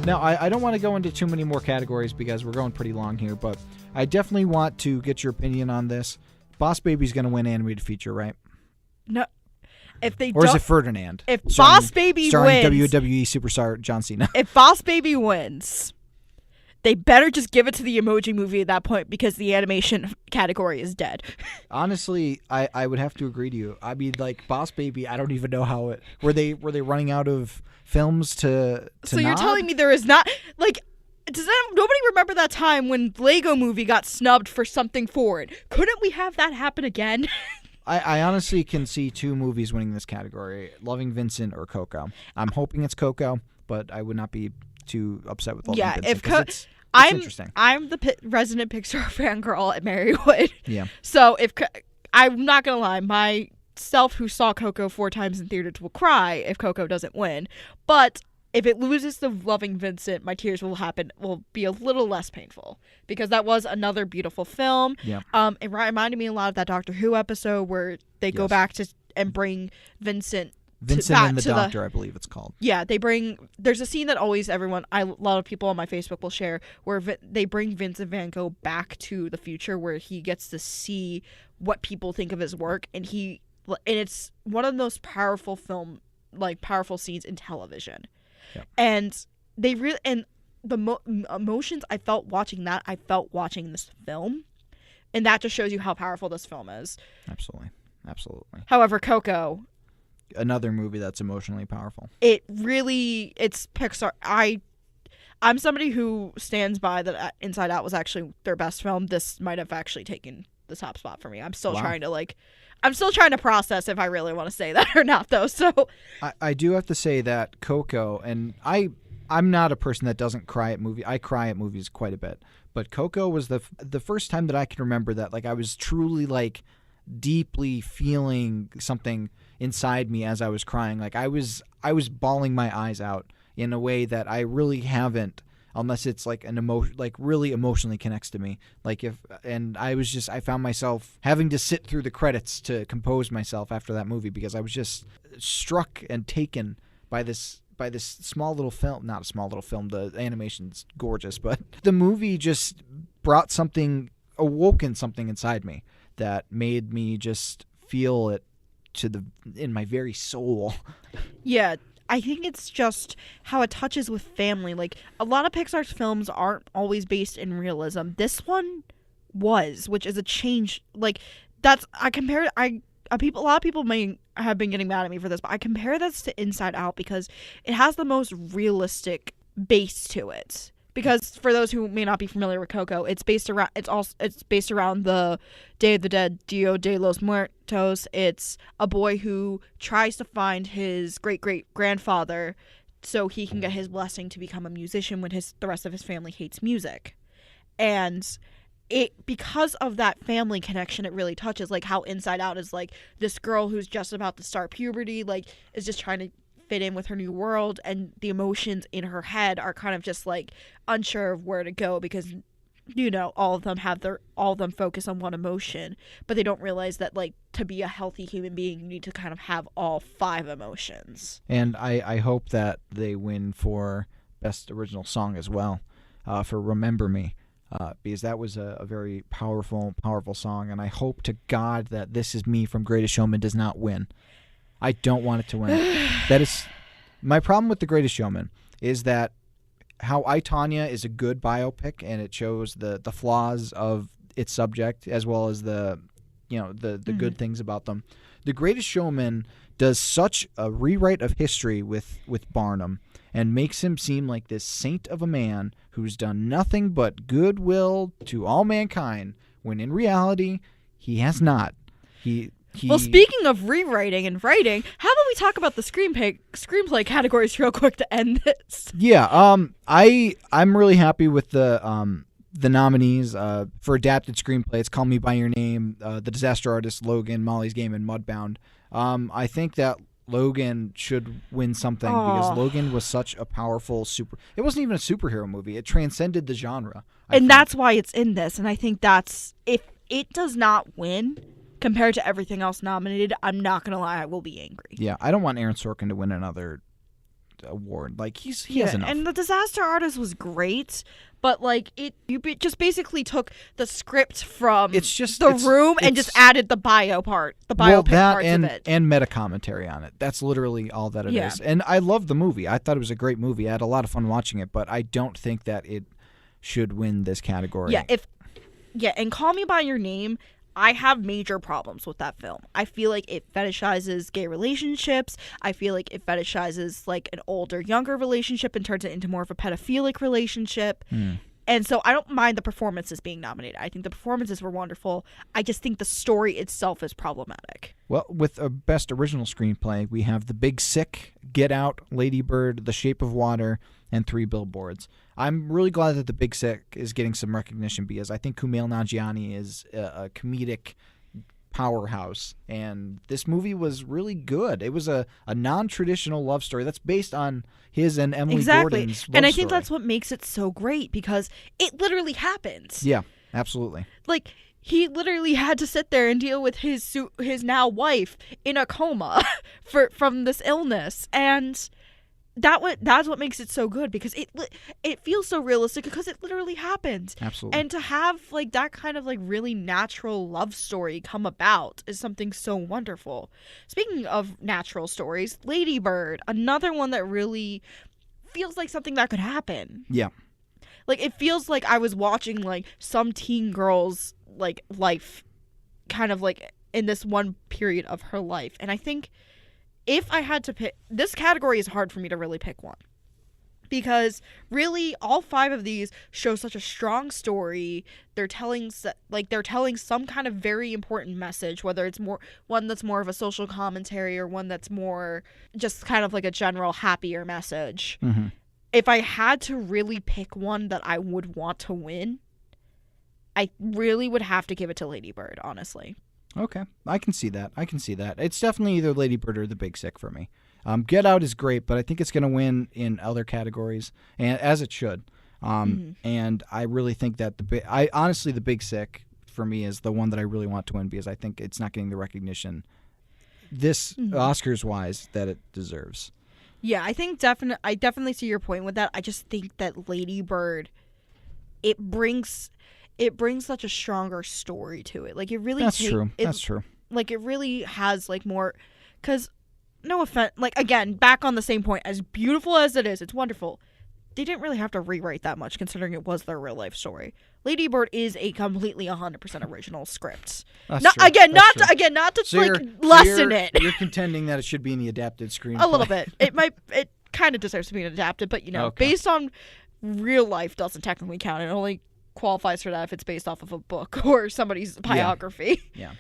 Now, I don't want to go into too many more categories because we're going pretty long here, but I definitely want to get your opinion on this. Boss Baby's going to win animated feature, right? No. If they or is it Ferdinand? If Boss Baby starring wins, WWE superstar John Cena. If Boss Baby wins, they better just give it to the Emoji Movie at that point because the animation category is dead. Honestly, I would have to agree to you. I mean, like Boss Baby, I don't even know how it. Were they running out of films to So you're telling me there is not like. Does nobody remember that time when Lego Movie got snubbed for something forward? Couldn't we have that happen again? I honestly can see two movies winning this category: Loving Vincent or Coco. I'm hoping it's Coco, but I would not be too upset with Loving Vincent. Yeah, it's interesting. I'm the resident Pixar fangirl at Mary Wood. Yeah. So I'm not gonna lie, myself who saw Coco 4 times in theaters will cry if Coco doesn't win, but if it loses to Loving Vincent, my tears will be a little less painful because that was another beautiful film. Yeah. It reminded me a lot of that Doctor Who episode where they go back to and bring Vincent and the Doctor, I believe it's called. Yeah, there's a scene that always a lot of people on my Facebook will share where they bring Vincent Van Gogh back to the future where he gets to see what people think of his work and it's one of the most powerful scenes in television. Yep. And they really the emotions I felt watching that, I felt watching this film, and that just shows you how powerful this film is. Absolutely. However, Coco, another movie that's emotionally powerful. It's Pixar. I'm somebody who stands by that Inside Out was actually their best film. This might have actually taken the top spot for me. I'm still trying to process if I really want to say that or not, though. So I do have to say that Coco, and I'm not a person that doesn't cry at movies. I cry at movies quite a bit, but Coco was the first time that I can remember that I was truly deeply feeling something inside me as I was crying. I was bawling my eyes out in a way that I really haven't. Unless it's an emotion, really emotionally connects to me. I found myself having to sit through the credits to compose myself after that movie because I was just struck and taken by this small little film. Not a small little film. The animation's gorgeous, but the movie just awoken something inside me that made me just feel it in my very soul. Yeah. I think it's just how it touches with family. A lot of Pixar's films aren't always based in realism. This one was, which is a change. A lot of people may have been getting mad at me for this, but I compare this to Inside Out because it has the most realistic base to it. Because for those who may not be familiar with Coco, it's based around the Day of the Dead, Dia de los Muertos. It's a boy who tries to find his great-great-grandfather so he can get his blessing to become a musician when the rest of his family hates music. And because of that family connection, it really touches how Inside Out is this girl who's just about to start puberty, is just trying to fit in with her new world, and the emotions in her head are kind of just unsure of where to go because all of them focus on one emotion, but they don't realize that to be a healthy human being you need to kind of have all 5 emotions. And I hope that they win for best original song as well, for Remember Me, because that was a very powerful song, and I hope to God that This Is Me from Greatest Showman does not win. I don't want it to win. That is my problem with The Greatest Showman, is that how I, Tonya is a good biopic and it shows the flaws of its subject as well as the good things about them. The Greatest Showman does such a rewrite of history with Barnum and makes him seem like this saint of a man who's done nothing but goodwill to all mankind, when in reality he has not. Well, speaking of rewriting and writing, how about we talk about the screenplay categories real quick to end this? Yeah, I'm really happy with the nominees for adapted screenplay. It's Call Me by Your Name, The Disaster Artist, Logan, Molly's Game, and Mudbound. I think that Logan should win something because Logan was such a powerful It wasn't even a superhero movie. It transcended the genre. And that's why it's in this. And I think if it does not win compared to everything else nominated, I'm not going to lie, I will be angry. Yeah, I don't want Aaron Sorkin to win another award. Like he has enough. And The Disaster Artist was great, but like just basically took the script from The Room and just added the bio part, the biopic parts of it, and meta commentary on it. That's literally all that it is. And I love the movie. I thought it was a great movie. I had a lot of fun watching it, but I don't think that it should win this category. And Call Me by Your Name, I have major problems with that film. I feel like it fetishizes gay relationships. I feel like it fetishizes like an older, younger relationship and turns it into more of a pedophilic relationship. And so I don't mind the performances being nominated. I think the performances were wonderful. I just think the story itself is problematic. Well, with a Best Original Screenplay, we have The Big Sick, Get Out, Lady Bird, The Shape of Water, and Three Billboards. I'm really glad that The Big Sick is getting some recognition because I think Kumail Nanjiani is a comedic powerhouse, and this movie was really good. It was a non-traditional love story that's based on his and Emily Gordon's love and I think story. that's what makes it so great because it literally happens. Yeah, absolutely. Like, he literally had to sit there and deal with his now wife in a coma from this illness, and that's what makes it so good because it feels so realistic because it literally happens. Absolutely. And to have like that kind of like really natural love story come about is something so wonderful. Speaking of natural stories, Lady Bird, another one that really feels like something that could happen. Yeah. Like, it feels like I was watching like some teen girl's like life kind of like in this one period of her life. And I think if I had to pick, this category is hard for me to really pick one because really all 5 of these show such a strong story. They're telling some kind of very important message, whether it's one that's more of a social commentary or one that's more just kind of like a general happier message. Mm-hmm. If I had to really pick one that I would want to win, I really would have to give it to Lady Bird, honestly. Okay, I can see that. It's definitely either Lady Bird or The Big Sick for me. Get Out is great, but I think it's going to win in other categories, and as it should. And I really think that honestly, The Big Sick for me is the one that I really want to win because I think it's not getting the recognition Oscars wise that it deserves. Yeah, I think I definitely see your point with that. I just think that Lady Bird, it brings such a stronger story to it. Like, it really That's true. Like, it really has like more, because no offense, like, again, back on the same point, as beautiful as it is, it's wonderful. They didn't really have to rewrite that much considering it was their real life story. Lady Bird is a completely 100% original script. Not to lessen it. You're contending that it should be in the adapted screenplay. A little bit. It kind of deserves to be adapted, but based on real life doesn't technically count. It only qualifies for that if it's based off of a book or somebody's biography. Yeah.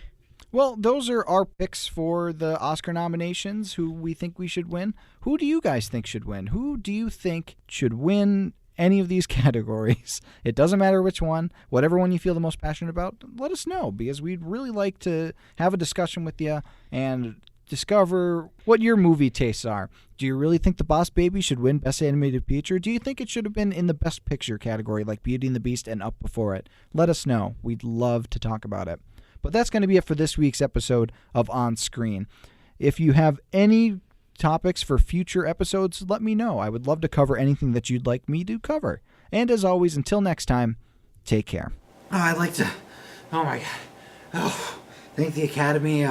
Well, those are our picks for the Oscar nominations, who we think we should win. Who do you guys think should win? Who do you think should win any of these categories? It doesn't matter which one. Whatever one you feel the most passionate about, let us know, because we'd really like to have a discussion with you and discover what your movie tastes are. Do you really think The Boss Baby should win Best Animated Feature? Do you think it should have been in the Best Picture category like Beauty and the Beast and Up before it? Let us know. We'd love to talk about it. But that's going to be it for this week's episode of On Screen. If you have any topics for future episodes, let me know. I would love to cover anything that you'd like me to cover. And as always, until next time, take care. Oh, I'd like to... Oh, my God. Oh, thank the Academy.